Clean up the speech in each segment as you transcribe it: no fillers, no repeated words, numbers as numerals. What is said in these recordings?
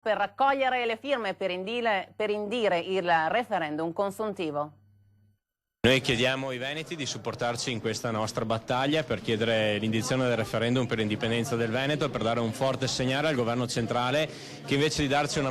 per raccogliere le firme per indire il referendum consuntivo. Noi chiediamo ai veneti di supportarci in questa nostra battaglia per chiedere l'indizione del referendum per l'indipendenza del Veneto e per dare un forte segnale al governo centrale che invece di darci una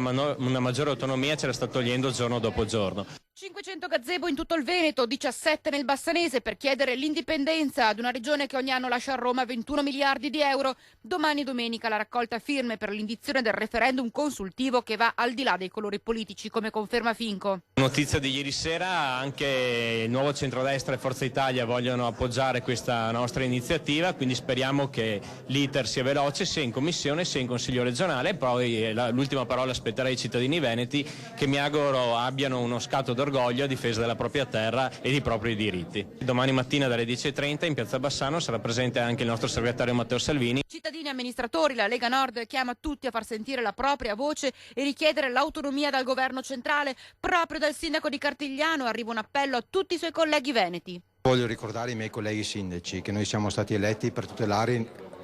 maggiore autonomia ce la sta togliendo giorno dopo giorno. 500 gazebo in tutto il Veneto, 17 nel Bassanese per chiedere l'indipendenza ad una regione che ogni anno lascia a Roma 21 miliardi di euro. Domani domenica la raccolta firme per l'indizione del referendum consultivo che va al di là dei colori politici, come conferma Finco. Notizia di ieri sera, anche il nuovo centrodestra e Forza Italia vogliono appoggiare questa nostra iniziativa, quindi speriamo che l'iter sia veloce sia in commissione sia in consiglio regionale. Poi l'ultima parola spetterà ai cittadini veneti, che mi auguro abbiano uno scatto d'orgoglio a difesa della propria terra e dei propri diritti. Domani mattina dalle 10:30 in Piazza Bassano sarà presente anche il nostro segretario Matteo Salvini. Cittadini e amministratori, la Lega Nord chiama tutti a far sentire la propria voce e richiedere l'autonomia dal governo centrale. Proprio dal sindaco di Cartigliano arriva un appello a tutti i suoi colleghi veneti. Voglio ricordare ai miei colleghi sindaci che noi siamo stati eletti per tutelare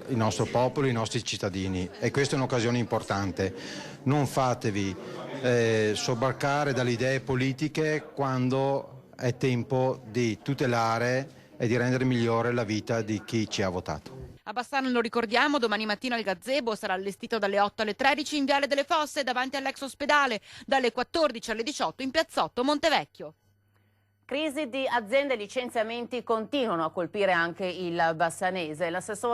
il nostro popolo, i nostri cittadini, e questa è un'occasione importante. Non fatevi sobbarcare dalle idee politiche quando è tempo di tutelare e di rendere migliore la vita di chi ci ha votato. A Bassano, lo ricordiamo, domani mattina il gazebo sarà allestito dalle 8 alle 13 in Viale delle Fosse davanti all'ex ospedale, dalle 14 alle 18 in Piazzotto Montevecchio. Crisi di aziende e licenziamenti continuano a colpire anche il Bassanese. L'assessore